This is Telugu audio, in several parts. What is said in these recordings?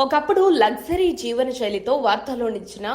ఒకప్పుడు లగ్జరీ జీవన శైలితో వార్తల్లో నిలిచిన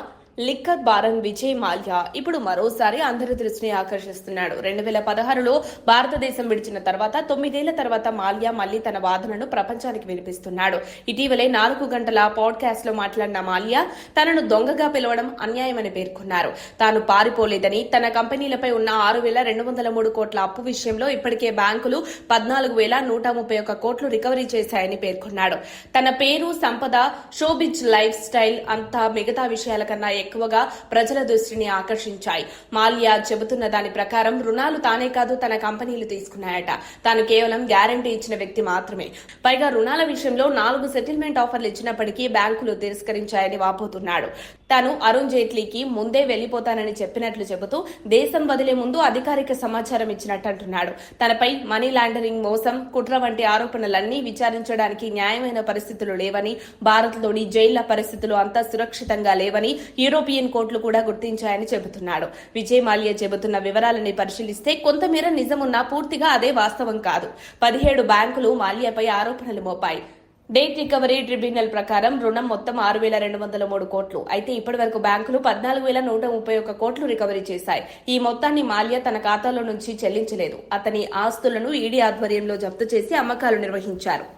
లిక్కర్ బారన్ విజయ్ మాల్యా ఇప్పుడు మరోసారి అందరి దృష్టిని ఆకర్షిస్తున్నాడు. 2016లో భారతదేశం విడిచిన తర్వాత 9 తర్వాత మాల్యా మళ్లీ తన వాదనను ప్రపంచానికి వినిపిస్తున్నాడు. ఇటీవలే 4 గంటల పాడ్కాస్ట్ లో మాట్లాడిన మాల్యా తనను దొంగగా పిలవడం అన్యాయమని పేర్కొన్నారు. తాను పారిపోలేదని, తన కంపెనీలపై ఉన్న 6,203 కోట్ల అప్పు విషయంలో ఇప్పటికే బ్యాంకులు 14,131 కోట్లు రికవరీ చేశాయని పేర్కొన్నాడు. తన పేరు, సంపద, షోబిజ్ లైఫ్ స్టైల్ అంతా మిగతా విషయాల కన్నా ఎక్కువగా ప్రజల దృష్టిని ఆకర్షించాయి. మాల్యా చెబుతున్న దాని ప్రకారం రుణాలు తానే కాదు తన కంపెనీలు తీసుకున్నాయట. తాను కేవలం గ్యారంటీ ఇచ్చిన వ్యక్తి మాత్రమే. పైగా రుణాల విషయంలో 4 సెటిల్మెంట్ ఆఫర్లు ఇచ్చినప్పటికీ బ్యాంకులు తిరస్కరించాయని వాపోతున్నాడు. తాను అరుణ్ జైట్లీకి ముందే వెళ్లిపోతానని చెప్పినట్లు చెబుతూ దేశం వదిలే ముందు అధికారిక సమాచారం ఇచ్చినట్టు అంటున్నాడు. తనపై మనీ లాండరింగ్, మోసం, కుట్ర వంటి ఆరోపణలన్నీ విచారించడానికి న్యాయమైన పరిస్థితులు లేవని, భారత్లోని జైళ్ల పరిస్థితులు అంతా సురక్షితంగా లేవని యూరోపియన్ కోర్టులు కూడా గుర్తించాయని చెబుతున్నాడు. విజయ్ మాల్యా చెబుతున్న వివరాలని పరిశీలిస్తే కొంతమేర నిజమున్నా పూర్తిగా అదే వాస్తవం కాదు. 17 బ్యాంకులు మాల్యాపై ఆరోపణలు మోపాయి. డేట్ రికవరీ ట్రిబ్యునల్ ప్రకారం రుణం మొత్తం 6,203 కోట్లు. అయితే ఇప్పటి వరకు బ్యాంకులు 14,131 కోట్లు రికవరీ చేశాయి. ఈ మొత్తాన్ని మాల్యా తన ఖాతాలో నుంచి చెల్లించలేదు. అతని ఆస్తులను ఈడీ ఆధ్వర్యంలో జప్తు చేసి అమ్మకాలు నిర్వహించారు.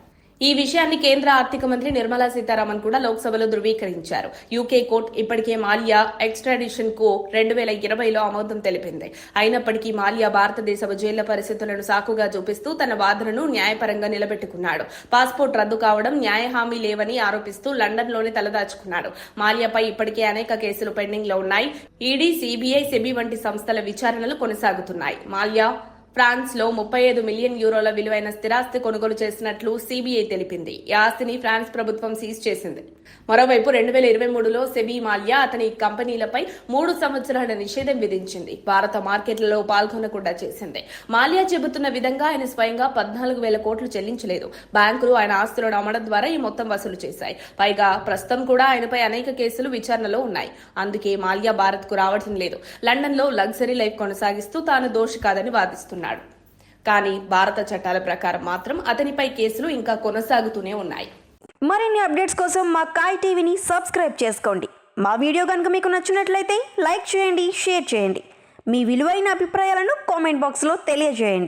ఈ విషయాన్ని కేంద్ర ఆర్థిక మంత్రి నిర్మలా సీతారామన్ కూడా లోక్సభలో ధృవీకరించారు. యూకే కోర్టు ఇప్పటికే మాల్యా ఎక్స్ట్రాడిషన్ కు 2020లో ఆమోదం తెలిపింది. అయినప్పటికీ మాల్యా భారతదేశ జైళ్ల పరిస్థితులను సాకుగా చూపిస్తూ తన వాదనను న్యాయపరంగా నిలబెట్టుకున్నాడు. పాస్పోర్ట్ రద్దు కావడం, న్యాయ హామీ లేవని ఆరోపిస్తూ లండన్లోనే తలదాచుకున్నాడు. మాల్యాపై ఇప్పటికే అనేక కేసులు పెండింగ్ లో ఉన్నాయి. ఈడీ, సిబిఐ, సెబీ వంటి సంస్థల విచారణలు కొనసాగుతున్నాయి. మాల్యా ఫ్రాన్స్ లో 35 మిలియన్ యూరోల విలువైన స్థిరాస్తి కొనుగోలు చేసినట్లు సిబిఐ తెలిపింది. ఈ ఆస్తిని ఫ్రాన్స్ ప్రభుత్వం సీజ్ చేసింది. మరోవైపు 2023లో సెబీ మాల్యా అతని కంపెనీలపై 3 సంవత్సరాల నిషేధం విధించింది. భారత మార్కెట్లలో పాల్గొనకుండా చేసింది. మాల్యా చెబుతున్న విధంగా ఆయన స్వయంగా 14,000 కోట్లు చెల్లించలేదు. బ్యాంకులు ఆయన ఆస్తులను అమ్మడం ద్వారా ఈ మొత్తం వసూలు చేశాయి. పైగా ప్రస్తుతం కూడా ఆయనపై అనేక కేసులు విచారణలో ఉన్నాయి. అందుకే మాల్యా భారత్ కు రావడం లేదు. లండన్ లో లగ్జరీ లైఫ్ కొనసాగిస్తూ తాను దోషి కాదని వాదిస్తున్నాడు. కానీ భారత చట్టాల ప్రకారం మాత్రం అతనిపై కేసులు ఇంకా కొనసాగుతూనే ఉన్నాయి. మరిన్ని అప్డేట్స్ కోసం మా కాయ్ టీవీని సబ్స్క్రైబ్ చేసుకోండి. మా వీడియో కనుక మీకు నచ్చినట్లయితే లైక్ చేయండి, షేర్ చేయండి. మీ విలువైన అభిప్రాయాలను కామెంట్ బాక్స్లో తెలియజేయండి.